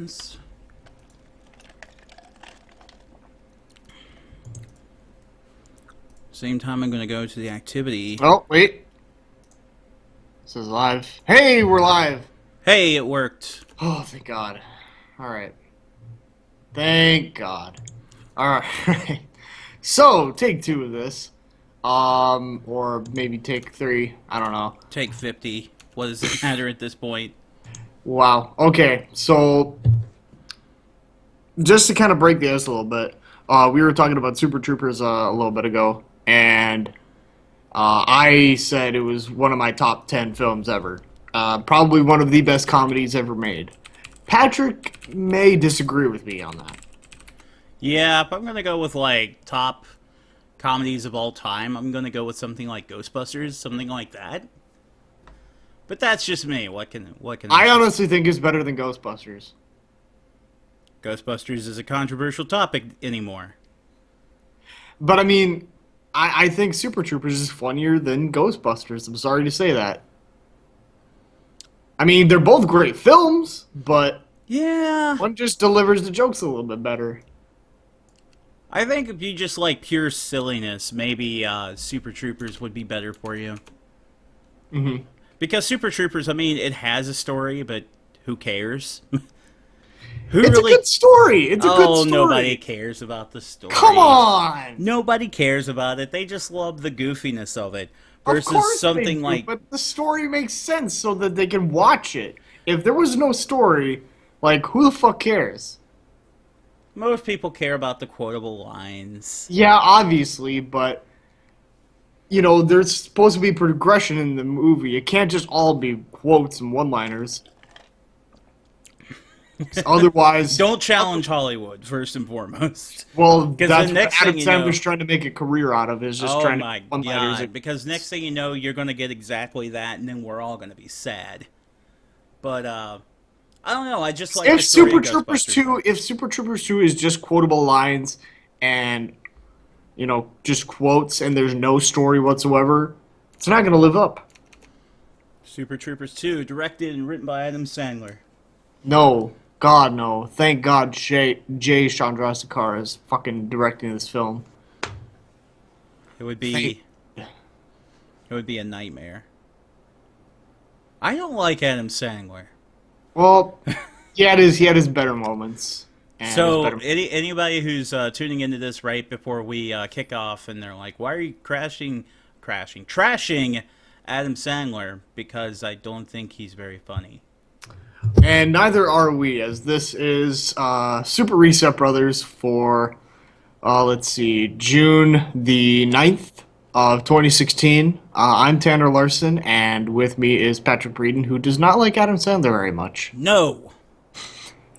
films. Same time, I'm going to go to the activity. Oh, wait. This is live. Hey, we're live. Hey, it worked. Oh, thank God. All right. Thank God. All right. So, take two of this. Or maybe take three. I don't know. Take 50. What does it matter at this point? Wow. Okay. So, just to kind of break the ice a little bit, we were talking about Super Troopers a little bit ago, and I said it was one of my top 10 films ever. Probably one of the best comedies ever made. Patrick may disagree with me on that. Yeah, if I'm going to go with, like, top comedies of all time, I'm going to go with something like Ghostbusters, something like that. But that's just me. What can I say? honestly think it's better than Ghostbusters. Ghostbusters is a controversial topic anymore. But I mean, I think Super Troopers is funnier than Ghostbusters. I'm sorry to say that. I mean, they're both great films, but Yeah, one just delivers the jokes a little bit better. I think if you just like pure silliness, maybe Super Troopers would be better for you. Hmm. Because Super Troopers, I mean, it has a story, but who cares? Who It's really? a good story. It's a good Oh, story. nobody cares about the story. Come on. Nobody cares about it. They just love the goofiness of it. Of Versus course they something do, like, but the story makes sense so that they can watch it. If there was no story, like, who the fuck cares? most people care about the quotable lines. Yeah, obviously, but you know, there's supposed to be progression in the movie. It can't just all be quotes and one-liners. Otherwise, Don't challenge Hollywood, first and foremost. well, 'Cause that's the what next Adam thing you know- Sandler's trying to make a career out of, is just Oh trying to my make one-liners. god, because next thing you know, you're going to get exactly that, and then we're all going to be sad. But, I don't know, I just like If the story Super of Troopers Ghostbusters. 2, if Super Troopers 2 is just quotable lines and, you know, just quotes and there's no story whatsoever, it's not going to live up. Super Troopers 2, directed and written by Adam Sandler. No. God, no. Thank God Jay Chandrasekhar is fucking directing this film. It would be a nightmare. I don't like Adam Sandler. Well, yeah, it is. He had his better moments. And So, his better... anybody who's tuning into this right before we kick off, and they're like, "Why are you trashing Adam Sandler?" Because I don't think he's very funny. And neither are we, as this is Super Reset Brothers for, let's see, June the 9th of 2016. I'm Tanner Larson, and with me is Patrick Breeden, who does not like Adam Sandler very much. No,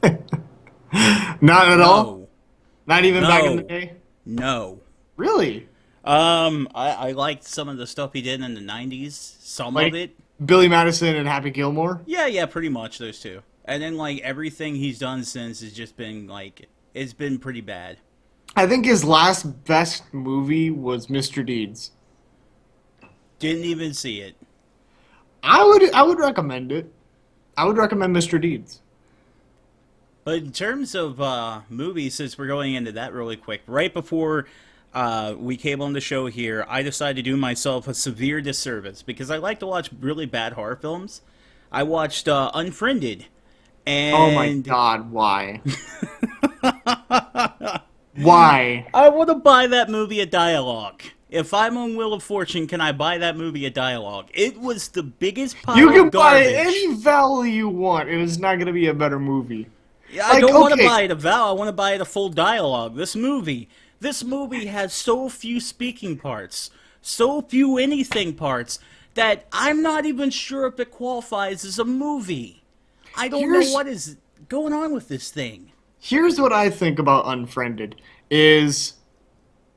Not at all? no, Not even back in the no, day? no. Really? I liked some of the stuff he did in the '90s. Some Like of it, Billy Madison and Happy Gilmore? yeah, pretty much those two. And then like everything he's done since has just been like it's been pretty bad. I think his last best movie was Mr. Deeds. Didn't even see it. I would recommend it. I would recommend Mr. Deeds. But in terms of movies, since we're going into that really quick, right before we came on the show here, I decided to do myself a severe disservice because I like to watch really bad horror films. I watched Unfriended, Oh my and God, why? Why? I want to buy that movie a dialogue. If I'm on Wheel of Fortune, can I buy that movie a dialogue? It was the biggest pile You can of buy garbage. any value you want, and it's not going to be a better movie. Yeah, I Like, don't want to okay. buy it a vow. I want to buy it a full dialogue. This movie has so few speaking parts, so few anything parts, that I'm not even sure if it qualifies as a movie. I don't Here's- know what is going on with this thing. Here's what I think about Unfriended: is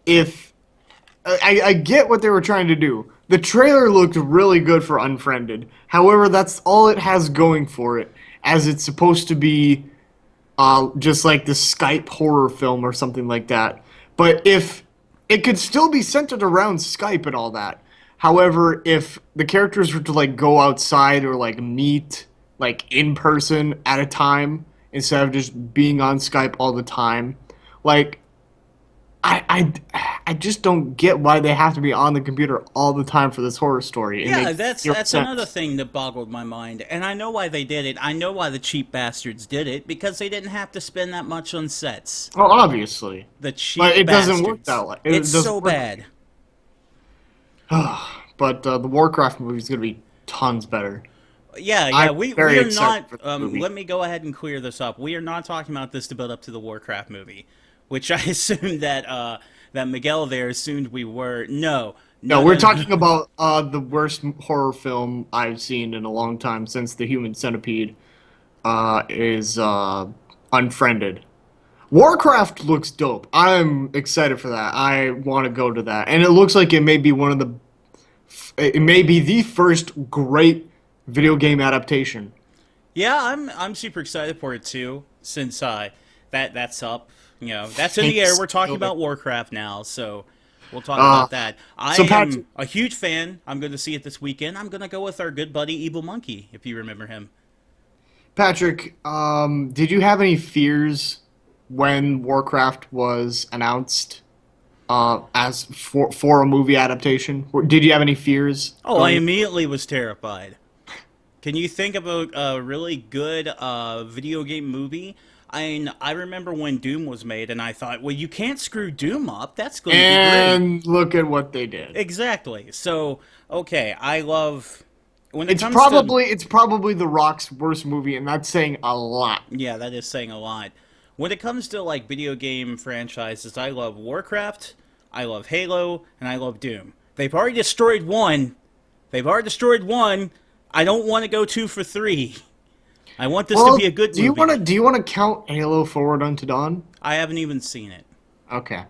if I get what they were trying to do. The trailer looked really good for Unfriended. However, that's all it has going for it, as it's supposed to be just like the Skype horror film or something like that. But if it could still be centered around Skype and all that. However, if the characters were to like go outside or like meet like in person at a time, instead of just being on Skype all the time. Like, I just don't get why they have to be on the computer all the time for this horror story. It Yeah, makes that's zero that's another sense. thing that boggled my mind, and I know why they did it. I know why the cheap bastards did it because they didn't have to spend that much on sets. Well, obviously, The but cheap it doesn't work bastards. that way. It's It doesn't so work. bad. But the Warcraft movie is gonna be tons better. Yeah, yeah, I'm we very are excited not. for this movie. Let me go ahead and clear this up. We are not talking about this to build up to the Warcraft movie, which I assumed that that Miguel there assumed we were. No, No, no, we're no, no. talking about the worst horror film I've seen in a long time since The Human Centipede is Unfriended. Warcraft looks dope. I'm excited for that. I want to go to that, and it looks like it may be one of the. It may be the first great video game adaptation. Yeah, I'm super excited for it too. Since that's up, that's in the air. Thanks. We're talking about Warcraft now, so we'll talk Uh, about that. I so Patrick, am a huge fan. I'm going to see it this weekend. I'm going to go with our good buddy Evil Monkey, if you remember him. Did you have any fears when Warcraft was announced as for a movie adaptation? Did you have any fears Oh, I going? immediately was terrified. Can you think of a really good video game movie? I remember when Doom was made, and I thought, well, you can't screw Doom up. That's going to be great. And look at what they did. Exactly. So, okay, I love when it It's comes to probably it's probably The Rock's worst movie, and that's saying a lot. yeah, that is saying a lot. When it comes to like video game franchises, I love Warcraft, I love Halo, and I love Doom. They've already destroyed one. They've already destroyed one. I don't want to go two for three. I want this to Well, be a good do you want to movie. do you want to count Halo Forward Unto Dawn? I haven't even seen it. Okay.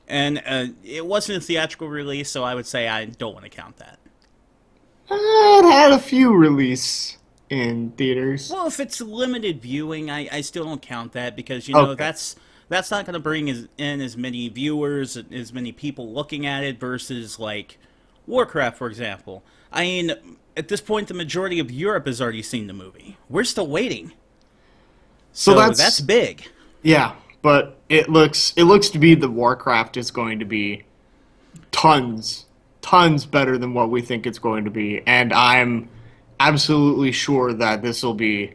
And it wasn't a theatrical release, so I would say I don't want to count that. It had a few release in theaters. Well, if it's limited viewing, I still don't count that because Okay. that's not going to bring in as many viewers, as many people looking at it versus like Warcraft, for example. I mean, at this point, the majority of Europe has already seen the movie. We're still waiting, So so that's that's big. yeah, but it looks to be the Warcraft is going to be tons better than what we think it's going to be, and I'm absolutely sure that this will be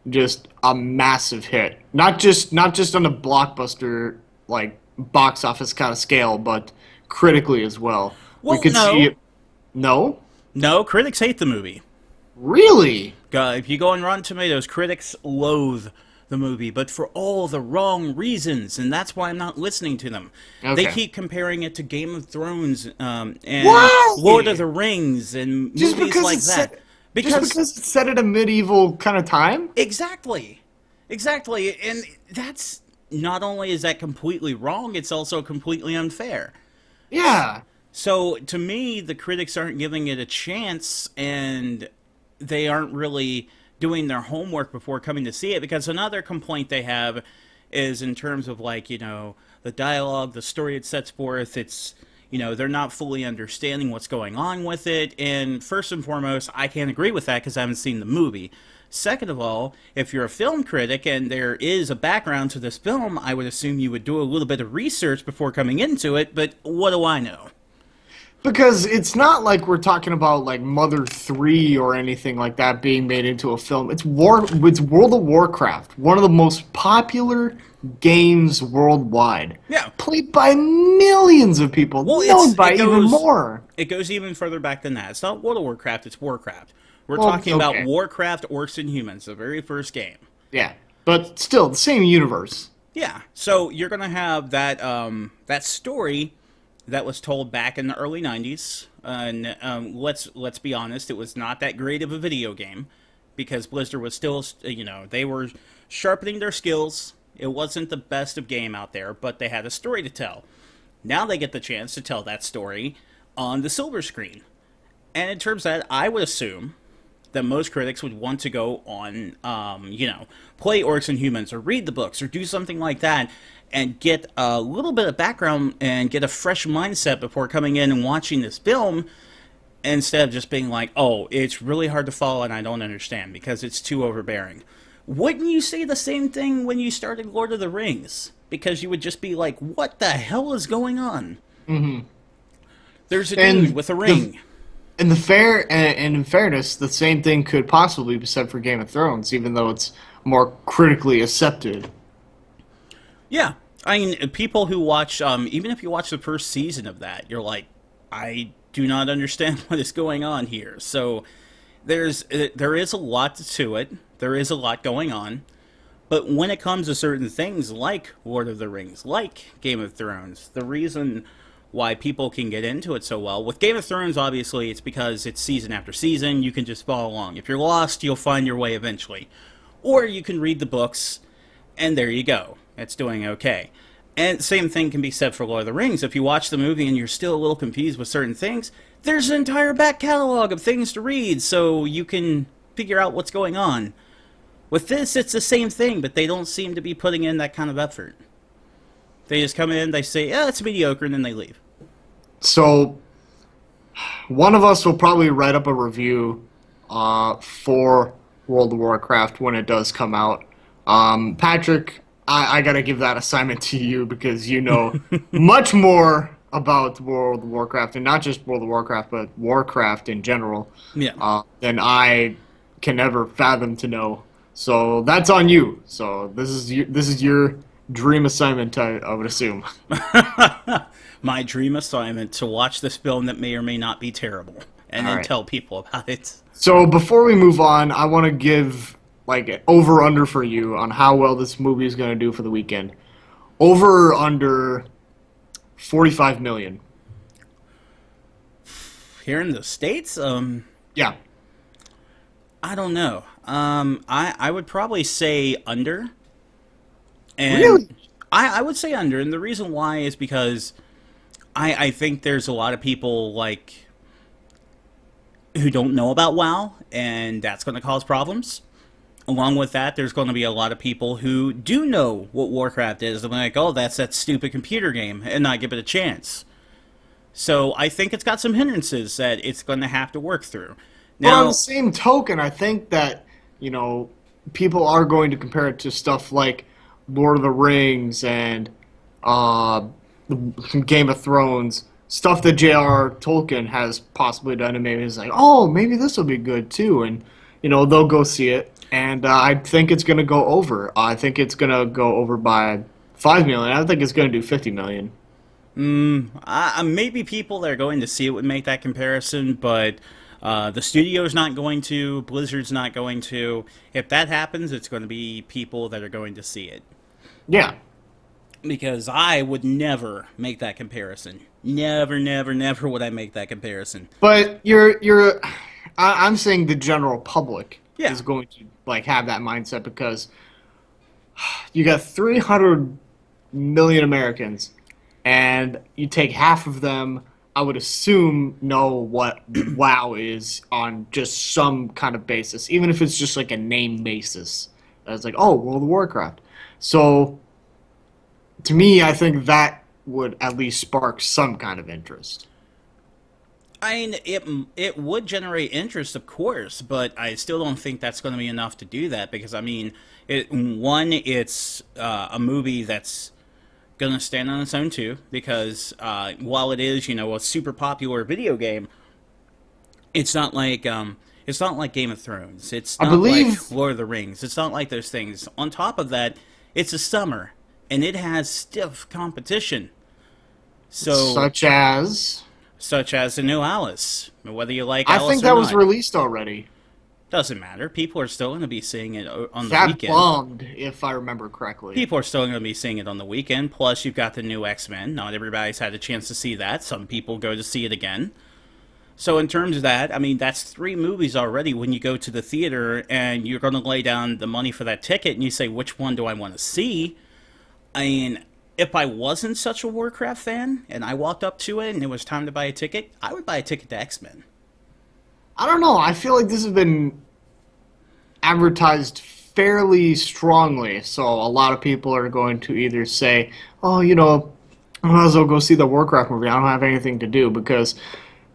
just a massive hit. Not just on a blockbuster like box office kind of scale, but critically as well. We Well, could see no, it. No, no, critics hate the movie. really. If you go on Rotten Tomatoes, critics loathe the movie, but for all the wrong reasons, and that's why I'm not listening to them. They Okay. keep comparing it to Game of Thrones and Lord of Why? the Rings and Just movies because like it's that. set. Just Because because it's set at a medieval kind of time. exactly, exactly, and that's not only is that completely wrong, it's also completely unfair. Yeah. So to me, the critics aren't giving it a chance, and they aren't really doing their homework before coming to see it. Because another complaint they have is in terms of like the dialogue, the story it sets forth. It's they're not fully understanding what's going on with it. And first and foremost, I can't agree with that because I haven't seen the movie. Second of all, if you're a film critic and there is a background to this film, I would assume you would do a little bit of research before coming into it. But what do I know? Because it's not like we're talking about like Mother 3 or anything like that being made into a film. It's World of Warcraft, one of the most popular games worldwide. Yeah. Played by millions of people, Well, known by even more. it goes even further back than that. It's not World of Warcraft, it's Warcraft. We're Well, talking about okay. Warcraft Orcs and Humans, the very first game. Yeah. But still the same universe. Yeah. So you're gonna have that story that was told back in the early '90s, and let's be honest, it was not that great of a video game because Blizzard was still they were sharpening their skills. It wasn't the best of game out there, but they had a story to tell. Now they get the chance to tell that story on the silver screen. And in terms of that, I would assume that most critics would want to go on, play Orcs and Humans or read the books or do something like that and get a little bit of background and get a fresh mindset before coming in and watching this film instead of just being like, oh, it's really hard to follow and I don't understand because it's too overbearing. Wouldn't you say the same thing when you started Lord of the Rings? Because you would just be like, what the hell is going on? Hmm. There's a dude And with a ring. and in fairness, the same thing could possibly be said for Game of Thrones, even though it's more critically accepted. Yeah. I mean, people who watch, even if you watch the first season of that, you're like, I do not understand what is going on here. So there is a lot to it. There is a lot going on. But when it comes to certain things like Lord of the Rings, like Game of Thrones, the reason why people can get into it so well with Game of Thrones, obviously, it's because it's season after season. You can just follow along. If you're lost, you'll find your way eventually. Or you can read the books, and there you go. It's doing okay. And same thing can be said for Lord of the Rings. If you watch the movie and you're still a little confused with certain things, there's an entire back catalog of things to read so you can figure out what's going on. With this, it's the same thing, but they don't seem to be putting in that kind of effort. They just come in, they say, yeah, it's mediocre, and then they leave. So one of us will probably write up a review for World of Warcraft when it does come out. Patrick, I gotta give that assignment to you because you know much more about World of Warcraft, and not just World of Warcraft, but Warcraft in general, Yeah. than I can ever fathom to know. So that's on you. So this is your dream assignment, I would assume. My dream assignment to watch this film that may or may not be terrible, and All then right. tell people about it. So before we move on, I want to give like an over under for you on how well this movie is going to do for the weekend. Over or under 45 million. Here in the States, Yeah. I don't know. I would probably say under. And Really? I would say under, and the reason why is because I think there's a lot of people like who don't know about WoW, and that's going to cause problems. Along with that, there's going to be a lot of people who do know what Warcraft is. They're like, oh, that's that stupid computer game, and not give it a chance. So I think it's got some hindrances that it's going to have to work through. But on Now, the same token, I think that, you know, people are going to compare it to stuff like Lord of the Rings and uh, Game of Thrones, stuff that J.R. Tolkien has possibly done, and maybe it's like, oh, maybe this will be good too, and you know they'll go see it, and I think it's going to go over. I think it's going to go over by 5 million. I think it's going to do 50 million. maybe people that are going to see it would make that comparison, but the studio's not going to, Blizzard's not going to. If that happens, it's going to be people that are going to see it. Yeah, Because I would never make that comparison. Never, never, never would I make that comparison. but I'm saying the general public Yeah. is going to like have that mindset because you got 300 million Americans, and you take half of them, I would assume, know what WoW is on just some kind of basis, even if it's just like a name basis. It's like, oh, World of Warcraft. So, to me, I think that would at least spark some kind of interest. I mean, it would generate interest, of course, but I still don't think that's going to be enough to do that because I mean, it's a movie that's going to stand on its own too. Because while it is, a super popular video game, it's not like Game of Thrones. It's I not believe like Lord of the Rings. It's not like those things. On top of that, it's a summer and it has stiff competition. So, such as the new Alice. Whether you like I Alice think or that was not, released already. doesn't matter. People are still going to be seeing it on the That weekend. bombed, if I remember correctly. People are still going to be seeing it on the weekend. Plus, you've got the new X-Men. Not everybody's had a chance to see that. Some people go to see it again. So in terms of that, I mean, that's 3 movies already when you go to the theater and you're going to lay down the money for that ticket and you say, which one do I want to see? I mean, if I wasn't such a Warcraft fan and I walked up to it and it was time to buy a ticket, I would buy a ticket to X-Men. I don't know. I feel like this has been advertised fairly strongly, so a lot of people are going to either say, "Oh, I might as well go see the Warcraft movie. I don't have anything to do." Because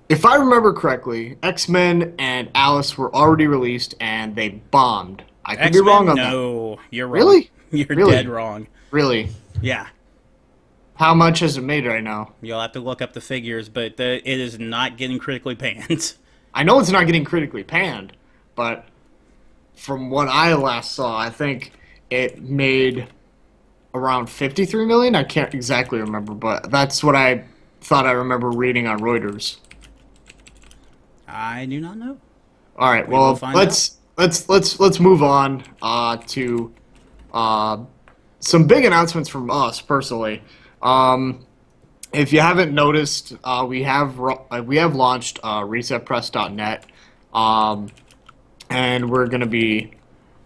if I remember correctly, X-Men and Alice were already released and they bombed. I could be wrong on that. No, you're wrong. Really? You're Really? dead wrong. Really? Yeah. How much has it made right now? You'll have to look up the figures, but it is not getting critically panned. I know it's not getting critically panned, but from what I last saw, I think it made around 53 million. I can't exactly remember, but that's what I thought I remember reading on Reuters. I do not know. All right, We will well, find let's move on to some big announcements from us personally. If you haven't noticed, we have launched resetpress.net, and we're going to be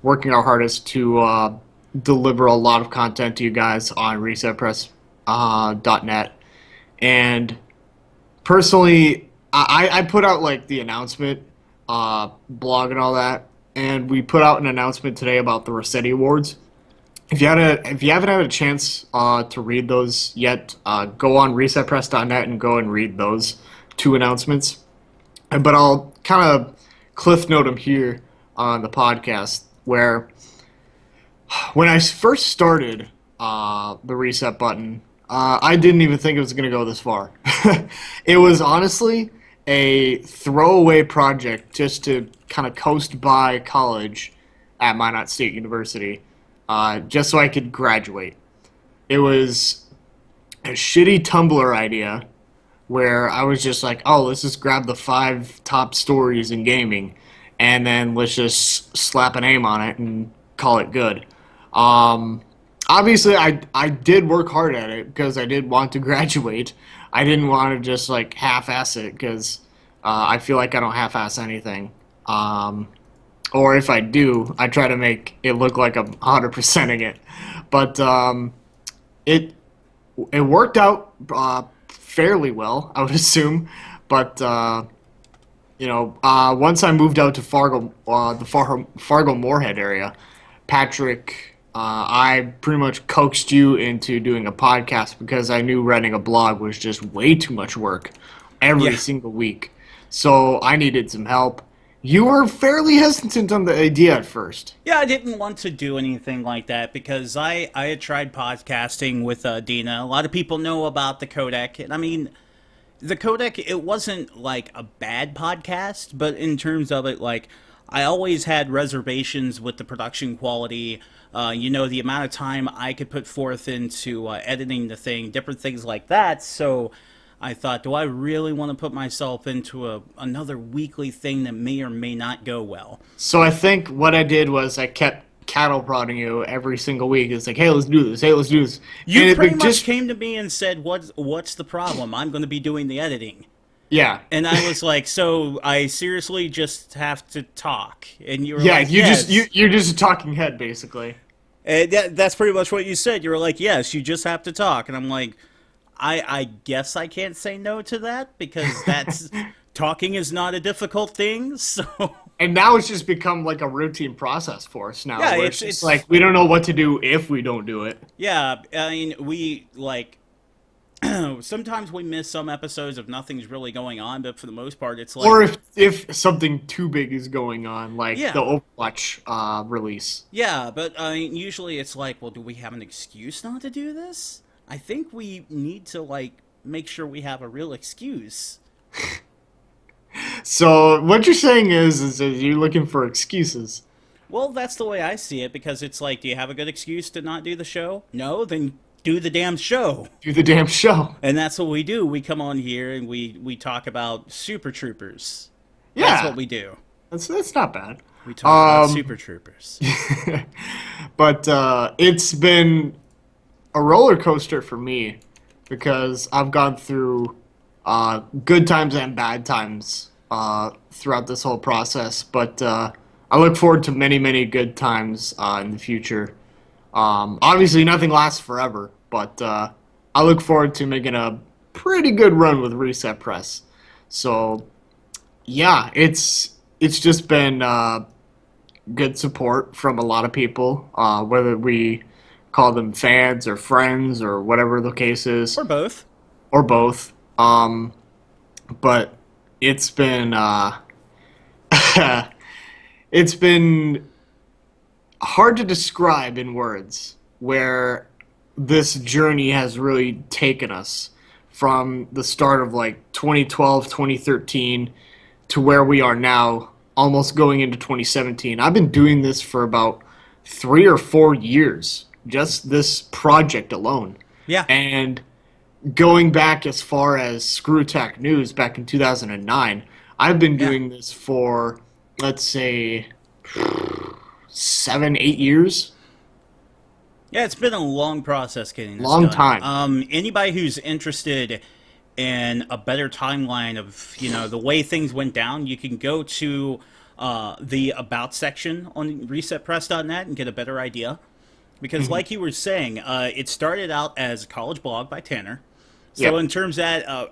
working our hardest to deliver a lot of content to you guys on resetpress.net. And personally, I put out like the announcement blog and all that, and we put out an announcement today about the Rossetti Awards. If you haven't had a chance to read those yet, go on resetpress.net and go and read those two announcements. But I'll kind of cliff note them here on the podcast, where when I first started the reset button, I didn't even think it was going to go this far. It was honestly a throwaway project just to kind of coast by college at Minot State University. Just so I could graduate. It was a shitty Tumblr idea where I was just like, oh, let's just grab the 5 top stories in gaming and then let's just slap a name on it and call it good. Obviously, I did work hard at it because I did want to graduate. I didn't want to just like half-ass it because I feel like I don't half-ass anything. Or if I do, I try to make it look like I'm 100%ing it. But it worked out fairly well, I would assume. But once I moved out to Fargo, the Fargo Moorhead area, Patrick, I pretty much coaxed you into doing a podcast because I knew writing a blog was just way too much work every single week. So I needed some help. You were fairly hesitant on the idea at first. Yeah, I didn't want to do anything like that because I had tried podcasting with Dina. A lot of people know about the Codec. And I mean, the Codec, it wasn't like a bad podcast, but in terms of it, like, I always had reservations with the production quality, the amount of time I could put forth into editing the thing, different things like that. So I thought, do I really want to put myself into another weekly thing that may or may not go well? So I think what I did was I kept cattle prodding you every single week. It's like, hey, let's do this. Hey, let's do this. You pretty much came to me and said, what's the problem? I'm going to be doing the editing. Yeah. And I was like, so I seriously just have to talk. And you were yeah, like, you're just a talking head, basically. And that's pretty much what you said. You were like, yes, you just have to talk. And I'm like, I guess I can't say no to that because that's talking is not a difficult thing. So and now it's just become like a routine process for us now. Yeah, where it's like we don't know what to do if we don't do it. Yeah, I mean, we like sometimes we miss some episodes if nothing's really going on, but for the most part, it's like, or if something too big is going on, like Yeah. the Overwatch release. yeah. But I mean, usually it's like, well, do we have an excuse not to do this? I think we need to like make sure we have a real excuse. So what you're saying is that you're looking for excuses. Well, that's the way I see it because it's like, do you have a good excuse to not do the show? No, then do the damn show. Do the damn show. And that's what we do. We come on here and we talk about Super Troopers. Yeah. That's what we do. That's not bad. We talk about Super Troopers. But it's been a roller coaster for me because I've gone through good times and bad times throughout this whole process. But I look forward to many, many good times in the future. Obviously, nothing lasts forever, but I look forward to making a pretty good run with Reset Press. So, yeah, it's just been good support from a lot of people, whether we call them fans or friends or whatever the case is. Or both. Or both. But it's been it's been hard to describe in words where this journey has really taken us from the start of like 2012, 2013 to where we are now, almost going into 2017. I've been doing this for about 3 or 4 years, just this project alone. Yeah. And going back as far as Screw Attack News back in 2009, I've been Yeah. doing this for, let's say, 7, 8 years. Yeah, it's been a long process getting this Long done. time. Anybody who's interested in a better timeline of, the way things went down, you can go to the About section on resetpress.net and get a better idea. Because, like you were saying, it started out as a college blog by Tanner. So, Yep. in terms of that,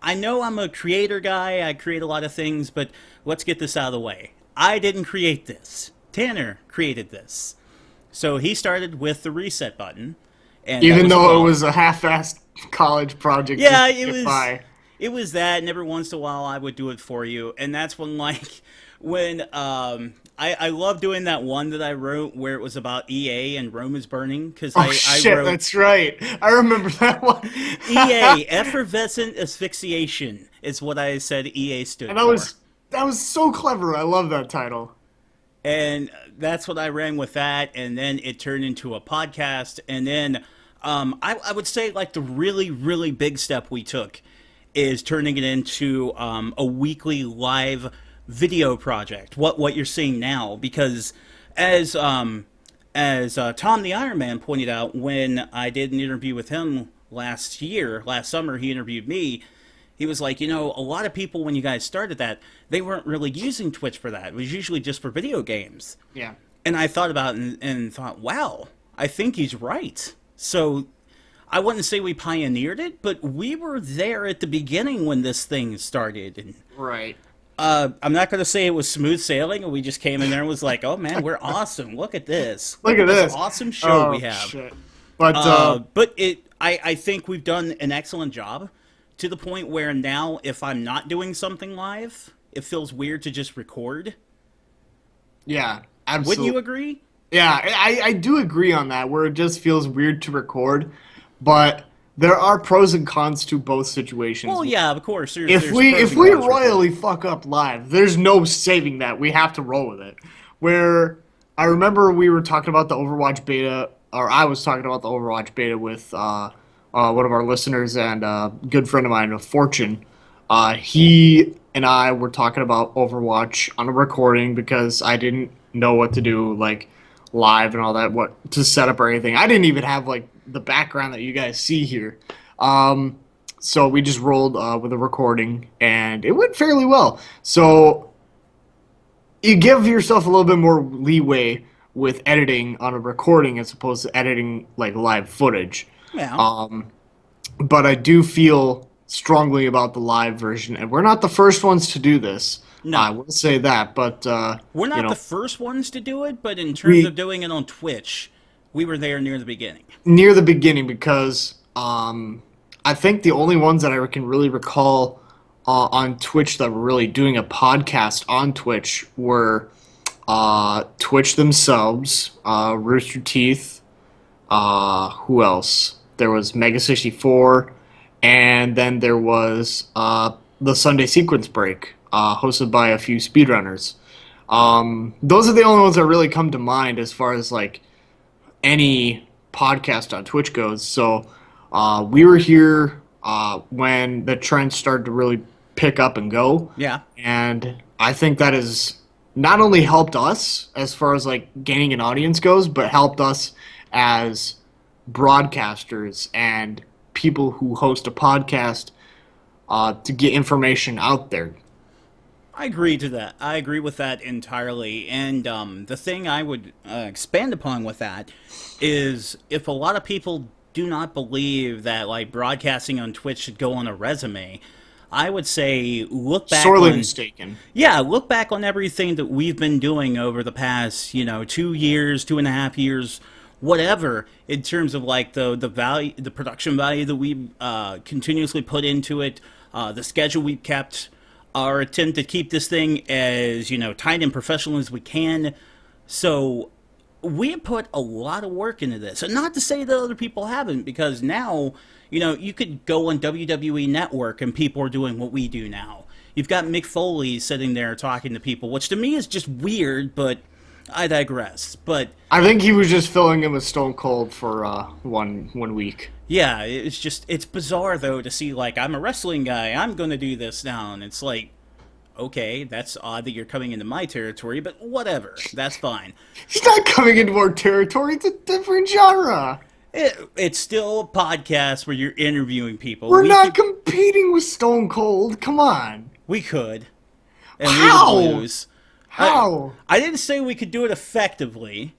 I know I'm a creator guy, I create a lot of things, but let's get this out of the way. I didn't create this. Tanner created this. So he started with the reset button, and that Even was a though it blog. was a half-assed college project. Yeah, just to it get was. by. It was that, and every once in a while I would do it for you, and that's when when I love doing that one that I wrote where it was about EA and Rome is burning because Oh I shit, wrote that's right. I remember that one. EA effervescent asphyxiation is what I said EA stood And for. that was so clever. I love that title. And that's what I ran with that, and then it turned into a podcast, and then I would say like the really, really big step we took is turning it into a weekly live video project. What you're seeing now, because as Tom the Iron Man pointed out when I did an interview with him last summer, he interviewed me. He was like, a lot of people when you guys started that, they weren't really using Twitch for that. It was usually just for video games. Yeah. And I thought about it and thought, wow, I think he's right. So I wouldn't say we pioneered it, but we were there at the beginning when this thing started. And Right. I'm not going to say it was smooth sailing, and we just came in there and was like, oh man, we're awesome. Look at this. Look at this awesome show Oh, we have. Shit. But But I think we've done an excellent job to the point where now if I'm not doing something live, it feels weird to just record. yeah, absolutely. Wouldn't you agree? Yeah, I do agree on that, where it just feels weird to record, but there are pros and cons to both situations. Well, yeah, of course. If there's we pros if and we cons with it. royally fuck up live, there's no saving that. We have to roll with it. Where I remember we were talking about the Overwatch beta, or I was talking about the Overwatch beta with one of our listeners and a good friend of mine, Fortune. He and I were talking about Overwatch on a recording because I didn't know what to do, like live and all that, what to set up or anything. I didn't even have like the background that you guys see here. So we just rolled with a recording, and it went fairly well. So you give yourself a little bit more leeway with editing on a recording as opposed to editing like live footage. Yeah. But I do feel strongly about the live version, and we're not the first ones to do this. No. I will say that, but We're not you know, the first ones to do it, but in terms We- of doing it on Twitch, we were there near the beginning. near the beginning because I think the only ones that I can really recall on Twitch that were really doing a podcast on Twitch were Twitch themselves, Rooster Teeth, who else? There was Mega64, and then there was the Sunday Sequence Break, hosted by a few speedrunners. Those are the only ones that really come to mind as far as like any podcast on Twitch goes. So we were here when the trend started to really pick up and go. Yeah. And I think that has not only helped us as far as like gaining an audience goes, but helped us as broadcasters and people who host a podcast to get information out there. I agree to that. I agree with that entirely. And the thing I would expand upon with that is if a lot of people do not believe that like broadcasting on Twitch should go on a resume, I would say look back Sorely on mistaken. yeah, look back on everything that we've been doing over the past 2 years, 2.5 years, whatever, in terms of like the value, the production value that we continuously put into it, the schedule we've kept, our attempt to keep this thing as tight and professional as we can. So we put a lot of work into this, and not to say that other people haven't, because now, you could go on WWE Network and people are doing what we do now. You've got Mick Foley sitting there talking to people, which to me is just weird, but I digress. But I think he was just filling in with Stone Cold for one week. yeah, it's bizarre though to see, like, I'm a wrestling guy, I'm gonna do this now, and it's like, okay, that's odd that you're coming into my territory, but whatever, that's fine. He's not coming into our territory. It's a different genre. It's still a podcast where you're interviewing people. We're not could, competing with Stone Cold. Come on. we could, and How? we would lose. How? I didn't say we could do it effectively.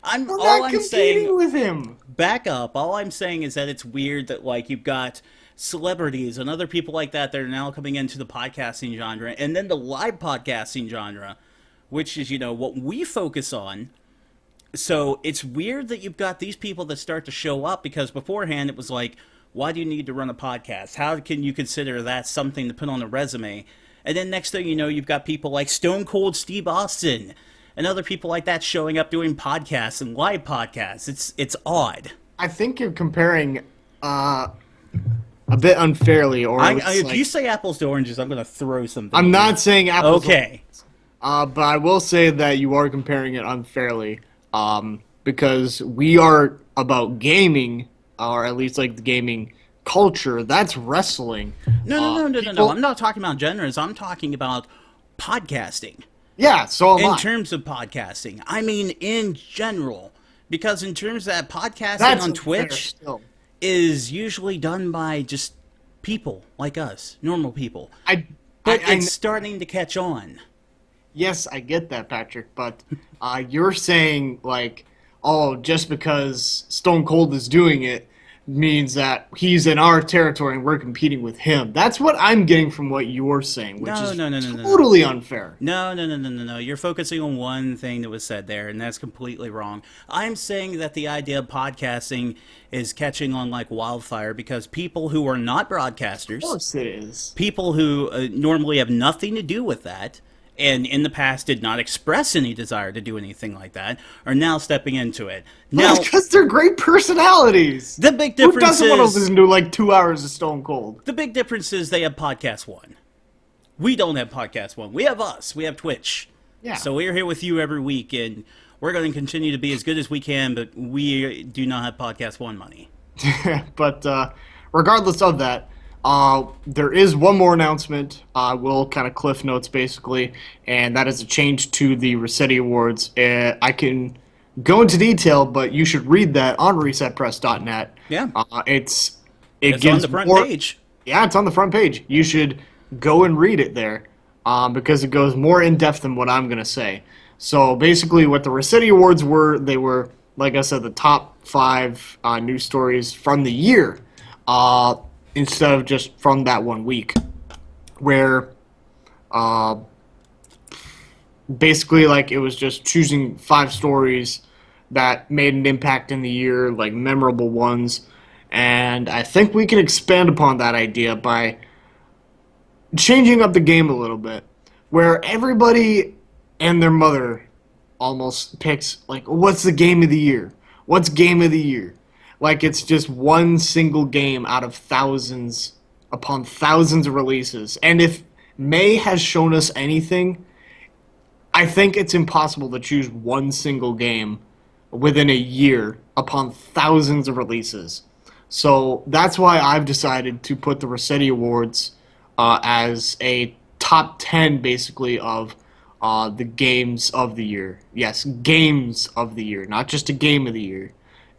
We're All not I'm competing saying. with him. Back up. All I'm saying is that it's weird that, like, you've got celebrities and other people like that are now coming into the podcasting genre, and then the live podcasting genre, which is, what we focus on. So it's weird that you've got these people that start to show up, because beforehand it was like, why do you need to run a podcast? How can you consider that something to put on a resume? And then next thing you know, you've got people like Stone Cold Steve Austin and other people like that showing up doing podcasts and live podcasts. It's odd. I think you're comparing a bit unfairly, or If you say apples to oranges, I'm going to throw something. I'm not saying apples. Okay. But I will say that you are comparing it unfairly, because we are about gaming, or at least like the gaming culture. That's wrestling. No. I'm not talking about genres. I'm talking about podcasting. Yeah, so am In I. terms of podcasting, I mean in general, because in terms of that, podcasting That's on unfair Twitch still. is usually done by just people like us, normal people. But I it's starting to catch on. Yes, I get that, Patrick, but you're saying, like, oh, just because Stone Cold is doing it means that he's in our territory and we're competing with him. That's what I'm getting from what you're saying, which is No. totally unfair. No. You're focusing on one thing that was said there, and that's completely wrong. I'm saying that the idea of podcasting is catching on like wildfire, because people who are not broadcasters, Of course it is. people who normally have nothing to do with that, and in the past did not express any desire to do anything like that, are now stepping into it. Now, Because they're great personalities. the big Who difference doesn't want to is listen to like 2 hours of Stone Cold? the big difference is they have Podcast One. We don't have Podcast One. We have us. We have Twitch. Yeah. So we're here with you every week, and we're going to continue to be as good as we can, but we do not have Podcast One money. But regardless of that, there is one more announcement. We'll kind of cliff notes basically, and that is a change to the Rossetti Awards. I can go into detail, but you should read that on resetpress.net. Yeah. It It's gives on the front more, page. Yeah, it's on the front page. You should go and read it there, because it goes more in depth than what I'm gonna say. So basically, what the Rossetti Awards were, they were, like I said, the top 5 news stories from the year, instead of just from that 1 week, where basically, like, it was just choosing 5 stories that made an impact in the year, like memorable ones. And I think we can expand upon that idea by changing up the game a little bit, where everybody and their mother almost picks, like, what's the game of the year? What's game of the year? Like, it's just one single game out of thousands upon thousands of releases. And if May has shown us anything, I think it's impossible to choose one single game within a year upon thousands of releases. So that's why I've decided to put the Rossetti Awards as a top 10, basically, of the games of the year. Yes, games of the year, not just a game of the year.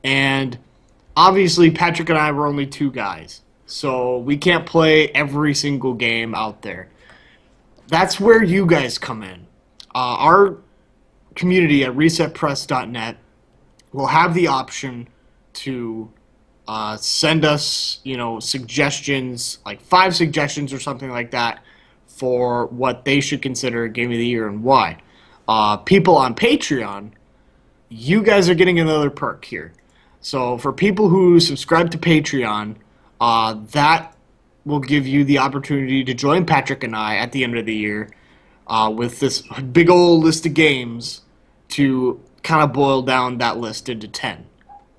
And obviously, Patrick and I were only 2 guys, so we can't play every single game out there. That's where you guys come in. Our community at resetpress.net will have the option to send us, suggestions, like 5 suggestions or something like that, for what they should consider a game of the year and why. People on Patreon, you guys are getting another perk here. So for people who subscribe to Patreon, that will give you the opportunity to join Patrick and I at the end of the year with this big old list of games to kind of boil down that list into 10.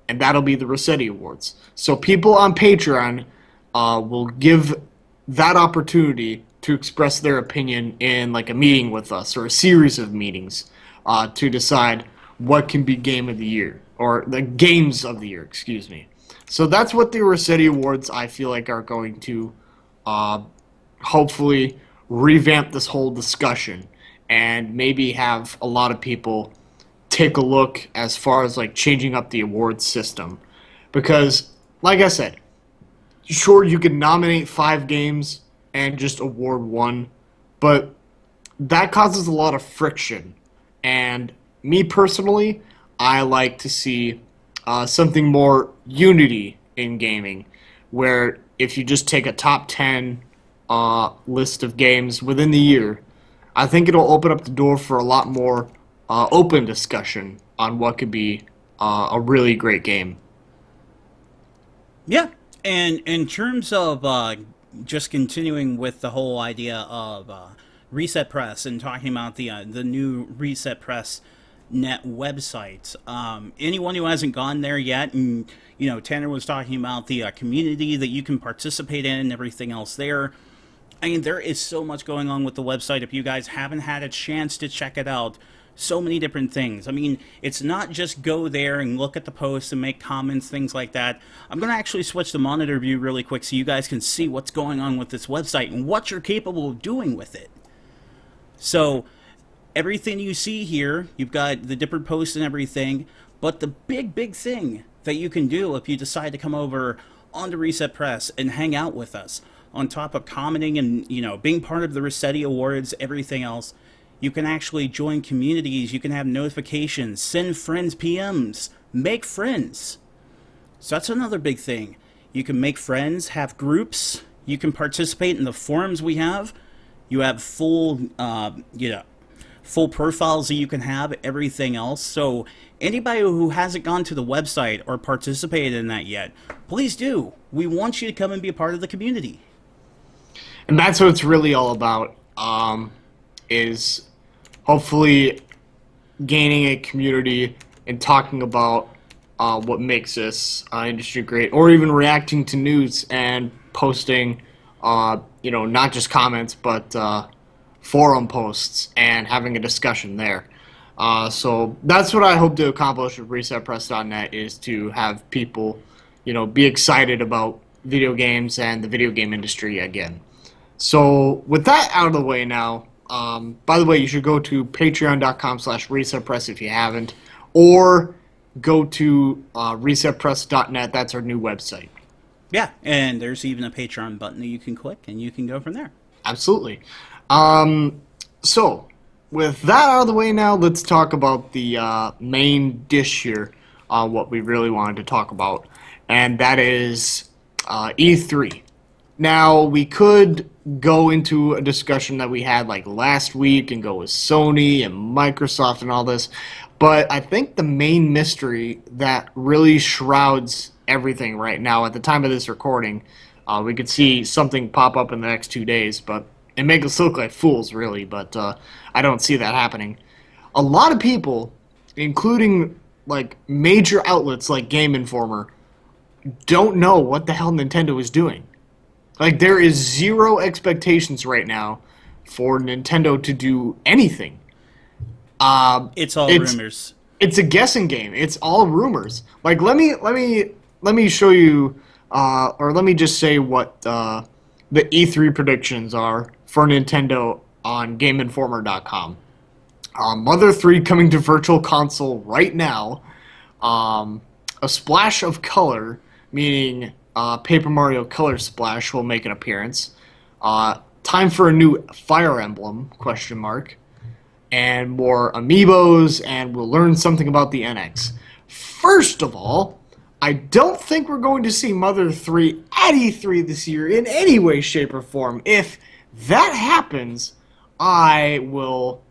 And that'll be the Rossetti Awards. So people on Patreon will give that opportunity to express their opinion in like a meeting with us or a series of meetings to decide what can be Game of the Year or the Games of the Year, excuse me. So that's what the Rossetti Awards I feel like are going to hopefully revamp this whole discussion and maybe have a lot of people take a look as far as like changing up the awards system. Because, like I said, sure, you can nominate 5 games and just award one, but that causes a lot of friction. And me personally, I like to see something more unity in gaming, where if you just take a top 10 list of games within the year, I think it'll open up the door for a lot more open discussion on what could be a really great game. Yeah, and in terms of just continuing with the whole idea of Reset Press and talking about the new Reset Press net website, anyone who hasn't gone there yet, and Tanner was talking about the community that you can participate in and everything else there. I mean, there is so much going on with the website. If you guys haven't had a chance to check it out, so many different things. I mean, it's not just go there and look at the posts and make comments, things like that. I'm going to actually switch the monitor view really quick so you guys can see what's going on with this website and what you're capable of doing with it. So, everything you see here, you've got the different posts and everything, but the big thing that you can do if you decide to come over onto Reset Press and hang out with us, on top of commenting and, being part of the Rossetti Awards, everything else, you can actually join communities, you can have notifications, send friends PMs, make friends. So that's another big thing. You can make friends, have groups, you can participate in the forums we have. You have full profiles that you can have, everything else. So anybody who hasn't gone to the website or participated in that yet, please do. We want you to come and be a part of the community. And that's what it's really all about, is hopefully gaining a community and talking about what makes this industry great, or even reacting to news and posting, not just comments, but forum posts and having a discussion there. So that's what I hope to accomplish with ResetPress.net, is to have people, be excited about video games and the video game industry again. So with that out of the way now, by the way, you should go to patreon.com/resetpress if you haven't, or go to resetpress.net. That's our new website. Yeah, and there's even a Patreon button that you can click, and you can go from there. Absolutely. So with that out of the way now, let's talk about the main dish here, what we really wanted to talk about, and that is E3. Now, we could go into a discussion that we had like last week and go with Sony and Microsoft and all this, but I think the main mystery that really shrouds everything right now at the time of this recording, we could see something pop up in the next 2 days, but it makes us look like fools, really, but I don't see that happening. A lot of people, including like major outlets like Game Informer, don't know what the hell Nintendo is doing. Like, there is zero expectations right now for Nintendo to do anything. It's all rumors. It's a guessing game. It's all rumors. Like, let me show you, or let me just say what the E3 predictions are for Nintendo on GameInformer.com. Mother 3 coming to Virtual Console right now. A splash of color, meaning Paper Mario Color Splash, will make an appearance. Time for a new Fire Emblem, ? And more amiibos, and we'll learn something about the NX. First of all, I don't think we're going to see Mother 3 at E3 this year in any way, shape, or form. If that happens, I will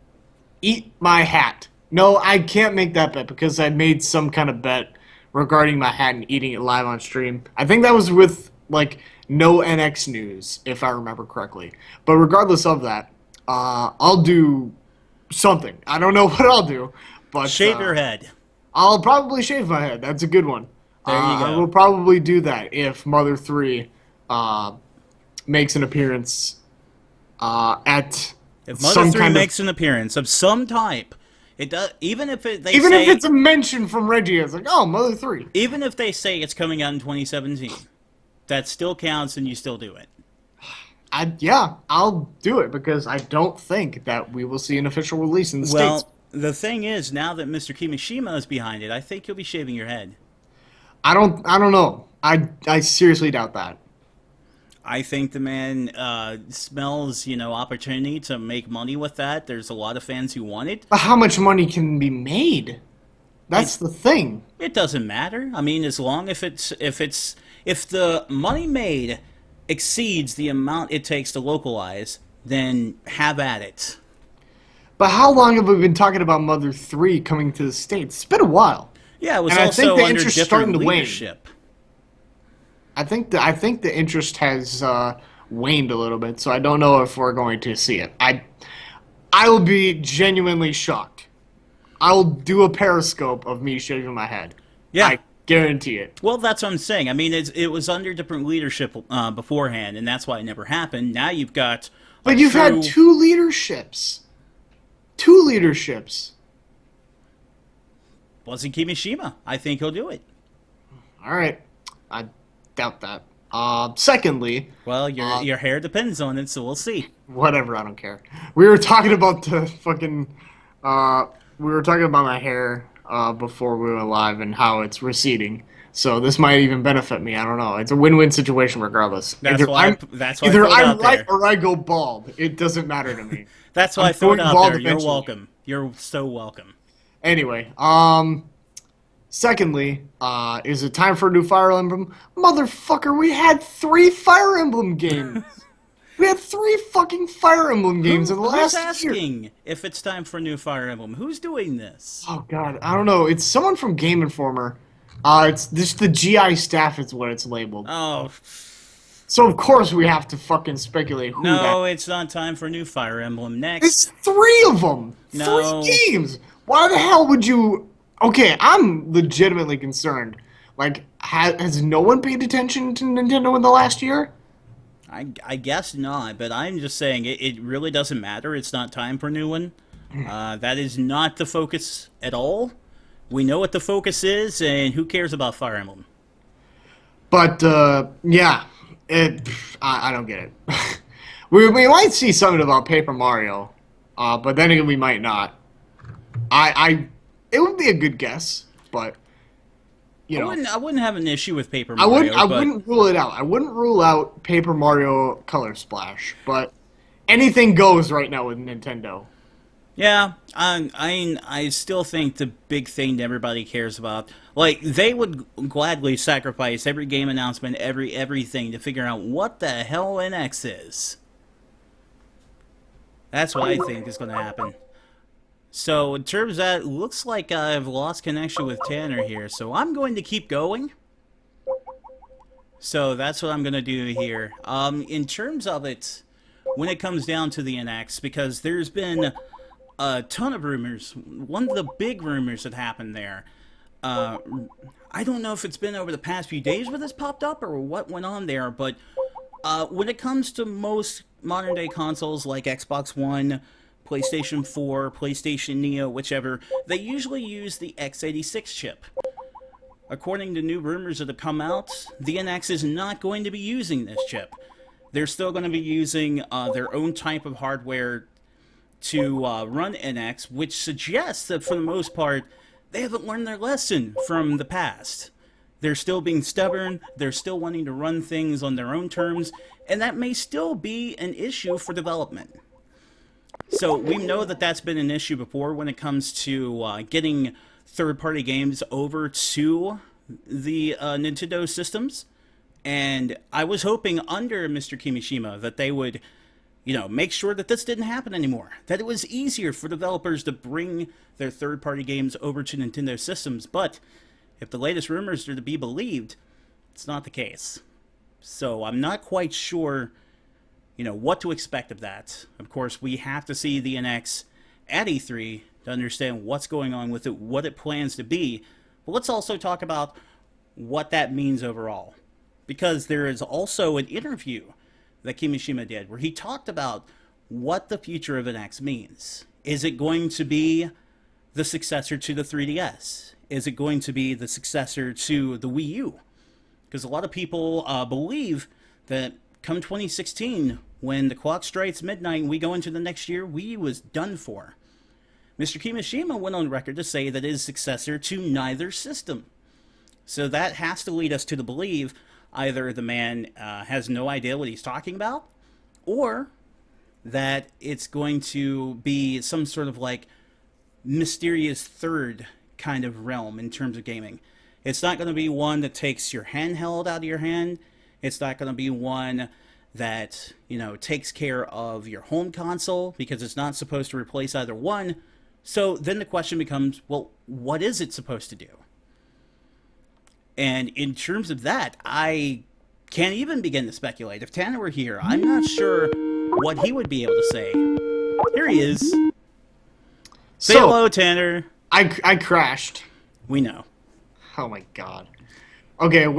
eat my hat. No, I can't make that bet because I made some kind of bet regarding my hat and eating it live on stream. I think that was with, like, no NX news, if I remember correctly. But regardless of that, I'll do something. I don't know what I'll do, but Shave your head. I'll probably shave my head. That's a good one. There you I go. will probably do that if Mother 3 makes an appearance at If Mother some 3 kind makes an appearance of some type, it does. Even if they even say, if it's a mention from Reggie, it's like, oh, Mother 3. even if they say it's coming out in 2017, that still counts, and you still do it. Yeah, I'll do it because I don't think that we will see an official release in the Well, States. the thing is, now that Mr. Kimishima is behind it, I think you'll be shaving your head. I don't know. I seriously doubt that. I think the man smells, opportunity to make money with that. There's a lot of fans who want it. But how much money can be made? That's the thing. It doesn't matter. I mean, as long if the money made exceeds the amount it takes to localize, then have at it. But how long have we been talking about Mother 3 coming to the States? It's been a while. Yeah, it was And I also think the under interest's starting different to wane. leadership. I think the interest has waned a little bit, so I don't know if we're going to see it. I will be genuinely shocked. I'll do a periscope of me shaving my head. Yeah. I guarantee it. Well, that's what I'm saying. I mean, it was under different leadership beforehand, and that's why it never happened. Now you've got. But you've had two leaderships. Two leaderships. Wasn't Kimishima. I think he'll do it. All right. I doubt that. Secondly, Well, your hair depends on it, so we'll see. whatever, I don't care. We were talking about the fucking we were talking about my hair before we went live and how it's receding. So this might even benefit me. I don't know. It's a win-win situation regardless. That's Either why. I'm, That's why. either I throw it I'm out right there. or I go bald. It doesn't matter to me. That's why I'm I throw it going out bald there. You're eventually. welcome. You're so welcome. Anyway, secondly, is it time for a new Fire Emblem? Motherfucker, we had 3 Fire Emblem games. We had 3 fucking Fire Emblem games in the Who's last year. asking if it's time for a new Fire Emblem? Who's doing this? Oh god, I don't know. It's someone from Game Informer. It's just the GI staff is what it's labeled. Oh, So of course we have to fucking speculate who no, that. it's not time for a new Fire Emblem. Next. It's 3 of them. No. 3 games. Why the hell would you? Okay, I'm legitimately concerned. Like, has no one paid attention to Nintendo in the last year? I guess not, but I'm just saying it really doesn't matter. It's not time for a new one. That is not the focus at all. We know what the focus is, and who cares about Fire Emblem? But yeah, I don't get it. we might see something about Paper Mario, but then again, we might not. It would be a good guess, but you know, I wouldn't have an issue with Paper I Mario. wouldn't rule it out. I wouldn't rule out Paper Mario Color Splash, but anything goes right now with Nintendo. Yeah, I still think the big thing that everybody cares about, like, they would gladly sacrifice every game announcement, everything to figure out what the hell NX is. That's what I think is going to happen. So, in terms of that, it looks like I've lost connection with Tanner here, so I'm going to keep going. So, that's what I'm going to do here. In terms of it, when it comes down to the NX, because there's been a ton of rumors. One of the big rumors that happened there, I don't know if it's been over the past few days where this popped up or what went on there, but when it comes to most modern day consoles like Xbox One, PlayStation 4, PlayStation Neo, whichever, they usually use the x86 chip. According to new rumors that have come out, the NX is not going to be using this chip. They're still going to be using their own type of hardware to run NX, which suggests that for the most part, they haven't learned their lesson from the past. They're still being stubborn, they're still wanting to run things on their own terms, and that may still be an issue for development. So we know that that's been an issue before when it comes to getting third-party games over to the Nintendo systems. And I was hoping under Mr. Kimishima that they would, make sure that this didn't happen anymore. That it was easier for developers to bring their third-party games over to Nintendo systems. But if the latest rumors are to be believed, it's not the case. So I'm not quite sure, what to expect of that. Of course, we have to see the NX at E3 to understand what's going on with it, what it plans to be. But let's also talk about what that means overall. Because there is also an interview that Kimishima did where he talked about what the future of NX means. Is it going to be the successor to the 3DS? Is it going to be the successor to the Wii U? Because a lot of people believe that come 2016, when the clock strikes midnight and we go into the next year, Wii U was done for. Mr. Kimishima went on record to say that it is successor to neither system. So that has to lead us to the believe either the man has no idea what he's talking about, or that it's going to be some sort of like mysterious third kind of realm in terms of gaming. It's not going to be one that takes your handheld out of your hand. It's not going to be one that, you know, takes care of your home console, because it's not supposed to replace either one. So then the question becomes, well, what is it supposed to do? And in terms of that, I can't even begin to speculate. If Tanner were here, I'm not sure what he would be able to say. Here he is. Say hello, Tanner. I crashed. We know. Oh my god. Okay, are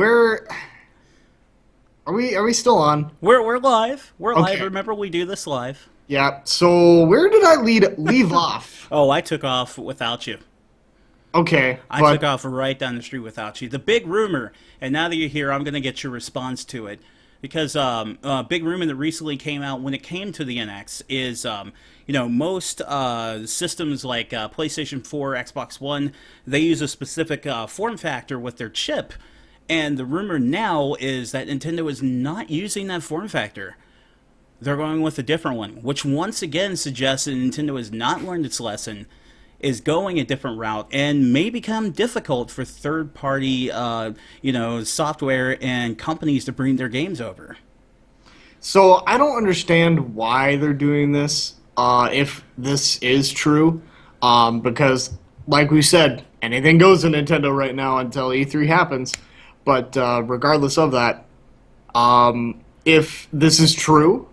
we still on? We're live. We're live. Okay. Remember, we do this live. Yeah. So where did I leave off? Oh, I took off without you. Okay. I took off right down the street without you. The big rumor, and now that you're here, I'm going to get your response to it. Because big rumor that recently came out when it came to the NX is, you know, most systems like PlayStation 4, Xbox One, they use a specific form factor with their chip. And the rumor now is that Nintendo is not using that form factor. They're going with a different one, which once again suggests that Nintendo has not learned its lesson, is going a different route, and may become difficult for third-party, you know, software and companies to bring their games over. So I don't understand why they're doing this, if this is true, because, like we said, anything goes in Nintendo right now until E3 happens. But regardless of that, if this is true,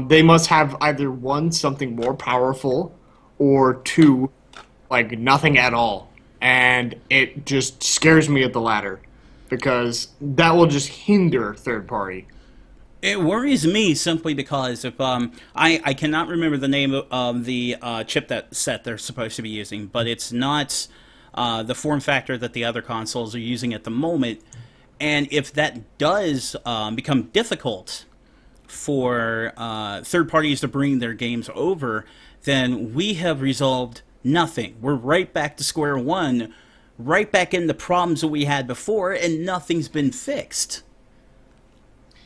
they must have either one, something more powerful, or two, like nothing at all. And it just scares me at the latter, because that will just hinder third party. It worries me simply because if I cannot remember the name of the chip set they're supposed to be using, but it's not the form factor that the other consoles are using at the moment. And if that does become difficult for third parties to bring their games over, then we have resolved nothing. We're right back to square one, right back in the problems that we had before, and nothing's been fixed.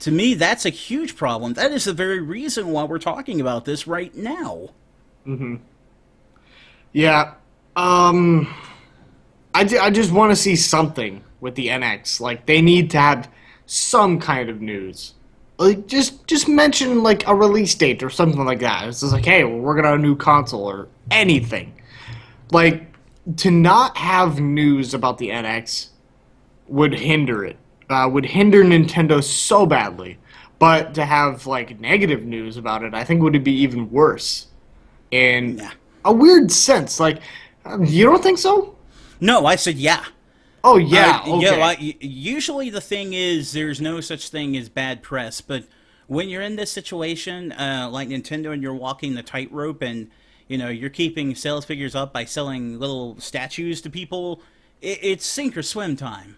To me, that's a huge problem. That is the very reason why we're talking about this right now. Mm-hmm. Yeah. I just want to see something with the NX. Like, they need to have some kind of news. Like, just mention, like, a release date or something like that. It's just like, hey, we're working on a new console or anything. Like, to not have news about the NX would hinder it. Would hinder Nintendo so badly. But to have, like, negative news about it, I think would be even worse. In a weird sense. Like, you don't think so? No, I said yeah. Oh, yeah, okay. Yeah, usually the thing is there's no such thing as bad press, but when you're in this situation, like Nintendo, and you're walking the tightrope and, you know, you're keeping sales figures up by selling little statues to people, it's sink or swim time.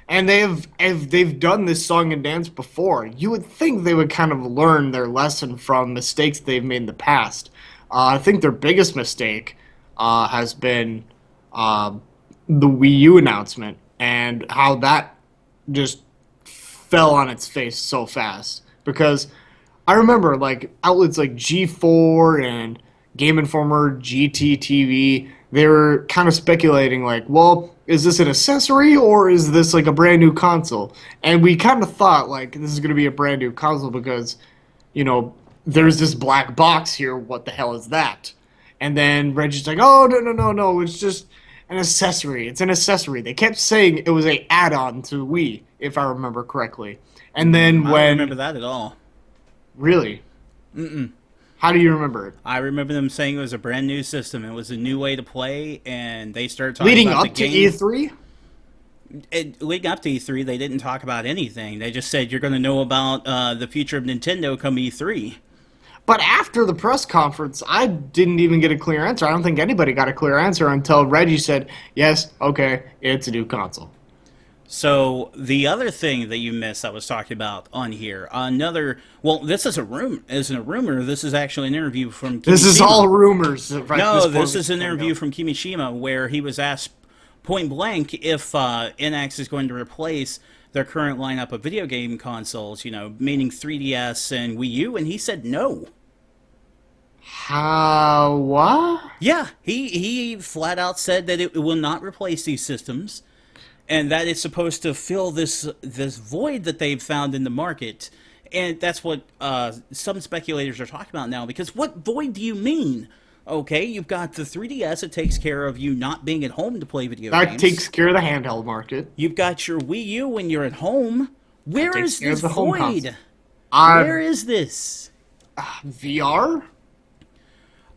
And they've done this song and dance before. You would think they would kind of learn their lesson from mistakes they've made in the past. I think their biggest mistake has been the Wii U announcement and how that just fell on its face so fast. Because I remember, like, outlets like G4 and Game Informer, GTTV, they were kind of speculating, like, well, is this an accessory or is this like a brand new console? And we kind of thought, like, this is going to be a brand new console because, you know, there's this black box here. What the hell is that? And then Reggie's like, oh, no, it's just an accessory. It's an accessory. They kept saying it was a add-on to Wii, if I remember correctly. And then I don't remember that at all. Really? Mm-mm. How do you remember it? I remember them saying it was a brand new system. It was a new way to play, and they started talking Leading about the up to game. E3? Leading up to E3, they didn't talk about anything. They just said you're going to know about the future of Nintendo come E3. But after the press conference, I didn't even get a clear answer. I don't think anybody got a clear answer until Reggie said, yes, okay, it's a new console. So the other thing that you missed, I was talking about on here, this is a rumor. Isn't a rumor. This is actually an interview from Kimishima. This is all rumors. Right No, this this is an interview from Kimishima where he was asked point blank if NX is going to replace their current lineup of video game consoles, meaning 3DS and Wii U, and he said no. How? What? Yeah, he flat out said that it will not replace these systems, and that it's supposed to fill this void that they've found in the market, and that's what some speculators are talking about now. Because what void do you mean? Okay, you've got the 3DS that takes care of you not being at home to play video games. That takes care of the handheld market. You've got your Wii U when you're at home. Where is care of this the home void? console. Where is this? VR?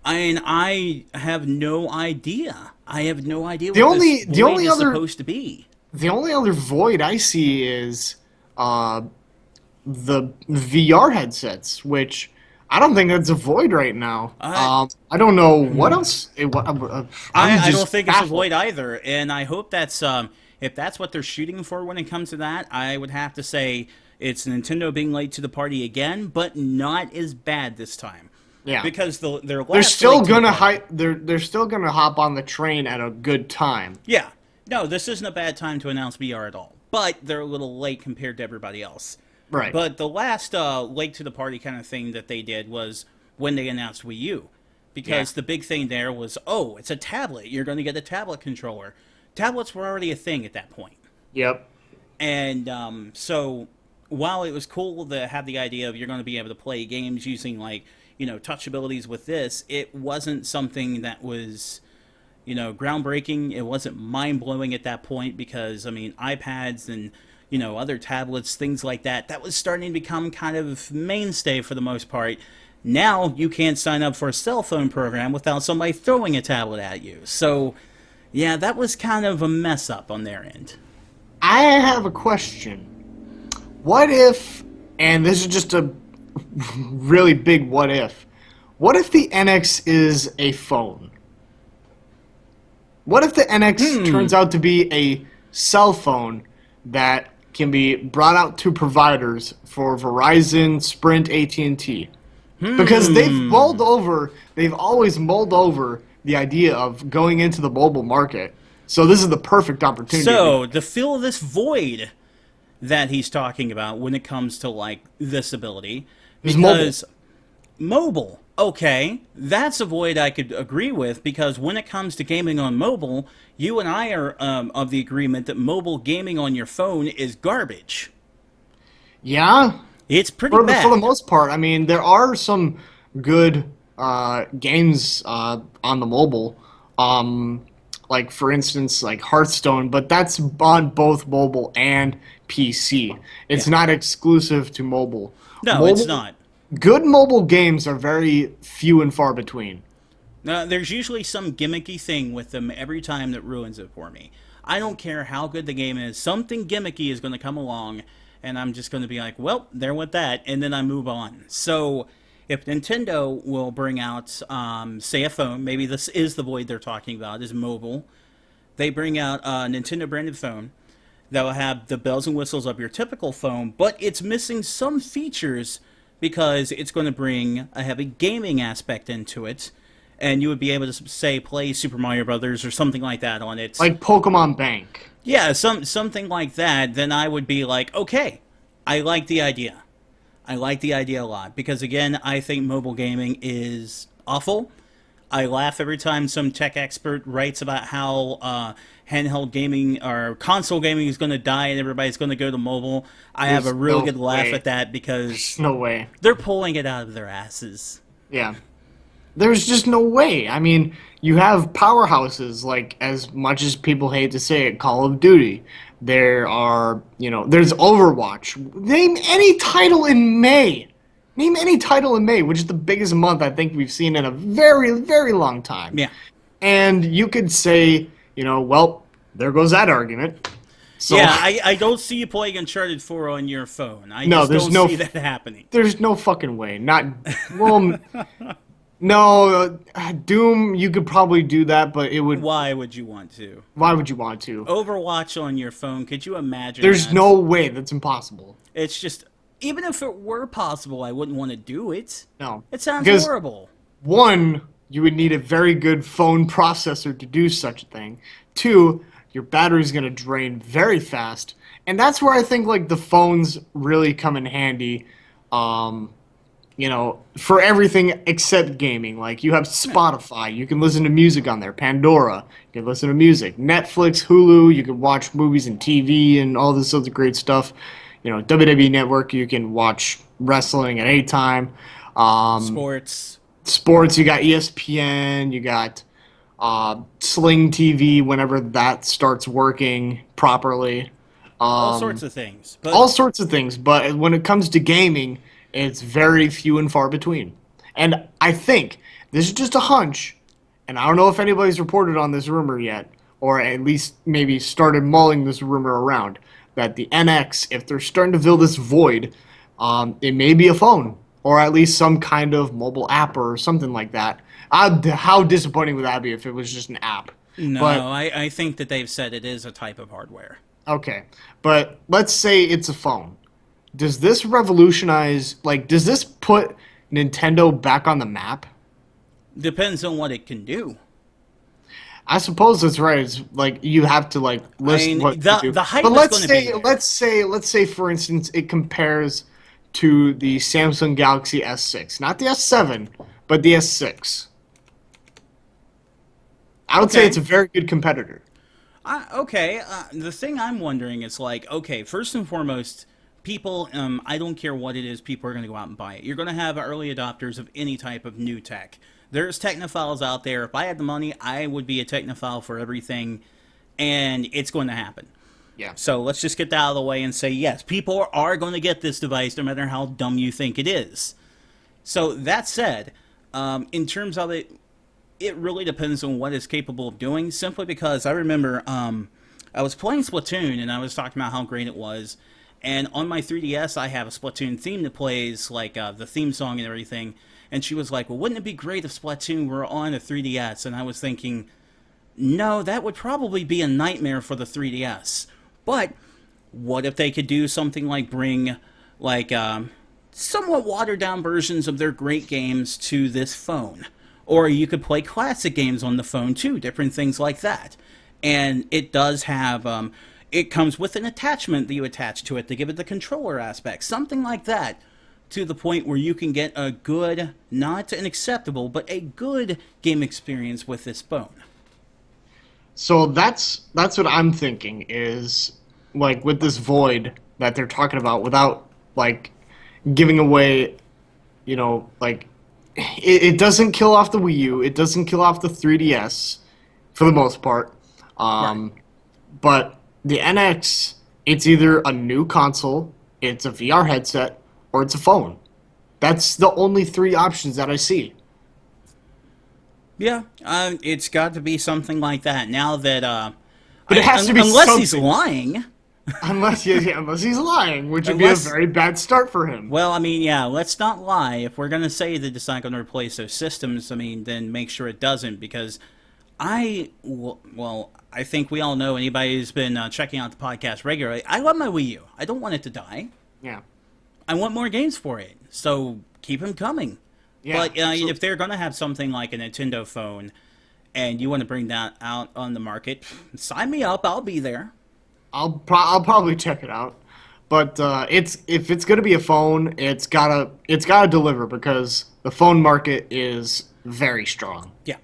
I have no idea. I have no idea The what only- this the void only is other- supposed to be. The only other void I see is the VR headsets, which I don't think that's a void right now. I don't know what else. I don't think it's a void either, and I hope that's if that's what they're shooting for when it comes to that. I would have to say it's Nintendo being late to the party again, but not as bad this time. Yeah, because they're still gonna they're still gonna hop on the train at a good time. Yeah, no, this isn't a bad time to announce VR at all, but they're a little late compared to everybody else. Right. But the last late to the party kind of thing that they did was when they announced Wii U. Because the big thing there was, oh, it's a tablet. You're going to get a tablet controller. Tablets were already a thing at that point. Yep. And so while it was cool to have the idea of you're going to be able to play games using, touch abilities with this, it wasn't something that was, groundbreaking. It wasn't mind-blowing at that point because, iPads and other tablets, things like that, that was starting to become kind of mainstay for the most part. Now you can't sign up for a cell phone program without somebody throwing a tablet at you. So, yeah, that was kind of a mess up on their end. I have a question. What if, and this is just a really big what if the NX is a phone? What if the NX turns out to be a cell phone that can be brought out to providers for Verizon, Sprint, AT&T. Because they've always mulled over the idea of going into the mobile market. So this is the perfect opportunity. So, to fill this void that he's talking about when it comes to, this ability, because mobile, okay, that's a void I could agree with, because when it comes to gaming on mobile, you and I are of the agreement that mobile gaming on your phone is garbage. Yeah. It's pretty bad. For the most part. I mean, there are some good games on the mobile. Like, for instance, like Hearthstone, but that's on both mobile and PC. It's not exclusive to mobile. No, it's not. Good mobile games are very few and far between. There's usually some gimmicky thing with them every time that ruins it for me. I don't care how good the game is. Something gimmicky is going to come along, and I'm just going to be like, well, there went that, and then I move on. So if Nintendo will bring out, say, a phone, maybe this is the void they're talking about, is mobile. They bring out a Nintendo-branded phone that will have the bells and whistles of your typical phone, but it's missing some features because it's going to bring a heavy gaming aspect into it, and you would be able to, say, play Super Mario Brothers or something like that on it. Like Pokemon Bank. Yeah, something like that, then I would be like, okay, I like the idea. I like the idea a lot, because again, I think mobile gaming is awful. I laugh every time some tech expert writes about how handheld gaming or console gaming is going to die and everybody's going to go to mobile. I have a really good laugh at that because no way. They're pulling it out of their asses. Yeah. There's just no way. I mean, you have powerhouses, like, as much as people hate to say it, Call of Duty. There are, there's Overwatch. Name any title in May Name any title in May, which is the biggest month I think we've seen in a very, very long time. Yeah. And you could say, well, there goes that argument. So, Yeah, I don't see you playing Uncharted 4 on your phone. I No, just there's don't no see that happening. there's no fucking way. Not, well, no, Doom, you could probably do that, but it would, Why would you want to? why would you want to? Overwatch on your phone, could you imagine There's that? no way, that's impossible. It's just, even if it were possible, I wouldn't want to do it. No. It sounds Because horrible. one, you would need a very good phone processor to do such a thing. Two, your battery's going to drain very fast. And that's where I think like the phones really come in handy. For everything except gaming. Like you have Spotify, you can listen to music on there. Pandora, you can listen to music. Netflix, Hulu, you can watch movies and TV and all this other great stuff. WWE Network, you can watch wrestling at any time. Sports. Sports, you got ESPN, you got Sling TV whenever that starts working properly. All sorts of things. But All sorts of things, but when it comes to gaming, it's very few and far between. And I think this is just a hunch, and I don't know if anybody's reported on this rumor yet, or at least maybe started mulling this rumor around, that the NX, if they're starting to fill this void, it may be a phone, or at least some kind of mobile app or something like that. How disappointing would that be if it was just an app? no, But I think that they've said it is a type of hardware. okay, but let's say it's a phone. Does this revolutionize, does this put Nintendo back on the map? Depends on what it can do. I suppose that's right. It's like you have to list mean, what the- to do. the hype but is let's gonna say be there. let's say for instance it compares to the Samsung Galaxy S6, not the S7, but the S6. I would say Okay. it's a very good competitor. Okay, the thing I'm wondering is okay, first and foremost, people, I don't care what it is, people are going to go out and buy it. You're going to have early adopters of any type of new tech. There's technophiles out there. If I had the money, I would be a technophile for everything, and it's going to happen. Yeah. So let's just get that out of the way and say, yes, people are going to get this device no matter how dumb you think it is. So that said, in terms of it, it really depends on what it's capable of doing, simply because I remember I was playing Splatoon, and I was talking about how great it was. And on my 3DS, I have a Splatoon theme that plays, the theme song and everything. And she was like, well, wouldn't it be great if Splatoon were on a 3DS? And I was thinking, no, that would probably be a nightmare for the 3DS. But what if they could do something like bring, somewhat watered-down versions of their great games to this phone? Or you could play classic games on the phone, too, different things like that. And it does have... it comes with an attachment that you attach to it to give it the controller aspect, something like that, to the point where you can get a good, not an acceptable, but a good game experience with this phone. So that's what I'm thinking is with this void that they're talking about without giving away, it doesn't kill off the Wii U, it doesn't kill off the 3DS for the most part, Right. but the NX, it's either a new console, it's a VR headset, or it's a phone. That's the only three options that I see. Yeah, it's got to be something like that. Now that, But it has to be unless he's something. lying. Unless he's lying, which would be a Unless- very bad start for him. Well, I mean, yeah, let's not lie. If we're going to say that it's not going to replace those systems, I mean, then make sure it doesn't, because I think we all know, anybody who's been checking out the podcast regularly, I love my Wii U. I don't want it to die. Yeah. I want more games for it, so keep them coming. Yeah, But so- if they're going to have something like a Nintendo phone, and you want to bring that out on the market, sign me up. I'll be there. I'll probably check it out, but if it's gonna be a phone, it's gotta deliver, because the phone market is very strong. Yeah.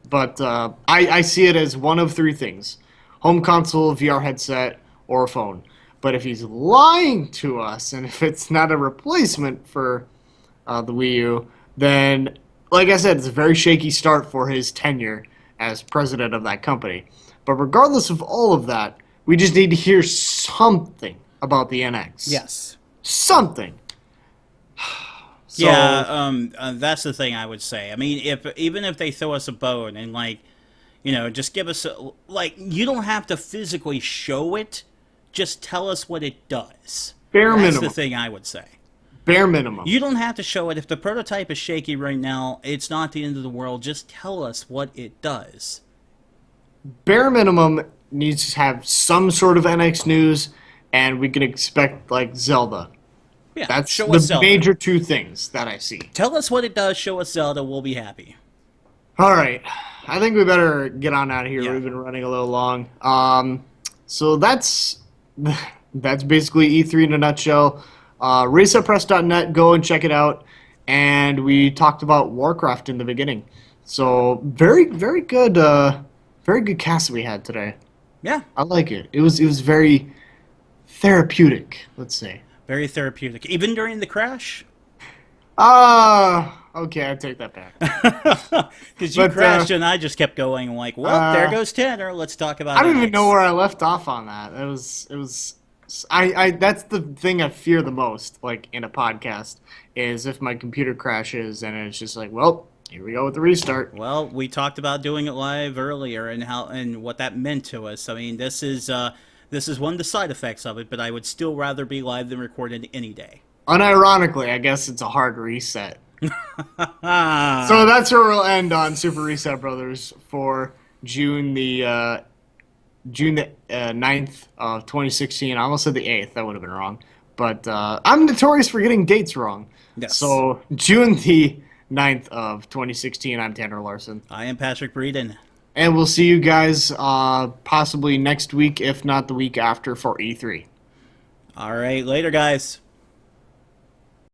But I see it as one of three things: home console, VR headset, or a phone. But if he's lying to us, and if it's not a replacement for the Wii U, then, like I said, it's a very shaky start for his tenure as president of that company. But regardless of all of that, we just need to hear something about the NX. Yes. Something. So, Yeah, that's the thing I would say. I mean, if even if they throw us a bone and like, just give us like you don't have to physically show it, just tell us what it does. bare That's the minimum. thing I would say. Bare minimum. You don't have to show it. If the prototype is shaky right now, it's not the end of the world. Just tell us what it does. Bare minimum needs to have some sort of NX news, and we can expect like Zelda. Yeah, That's show the us Zelda. major two things that I see. Tell us what it does. Show us Zelda. We'll be happy. All right, I think we better get on out of here. Yeah. We've been running a little long. So that's basically E3 in a nutshell. ResetPress.net, go and check it out. And we talked about Warcraft in the beginning. So very very good cast we had today. Yeah, I like it. It was very therapeutic. Let's say. very therapeutic. Even during the crash. Okay, I take that back. Because you But, crashed and I just kept going like, well, there uh, goes Tanner. Let's talk about I don't even NX. know where I left off on that. It was I that's the thing I fear the most, like in a podcast, is if my computer crashes and it's just like, well, here we go with the restart. Well, we talked about doing it live earlier and how and what that meant to us. I mean, this is one of the side effects of it, but I would still rather be live than recorded any day. Unironically, I guess it's a hard reset. Ah, So that's where we'll end on Super Reset Brothers for June the 9th of 2016. I almost said the 8th. That would have been wrong. But I'm notorious for getting dates wrong. Yes. So June the 9th of 2016, I'm Tanner Larson. I am Patrick Breeden. And we'll see you guys possibly next week, if not the week after, for E3. All right, later, guys.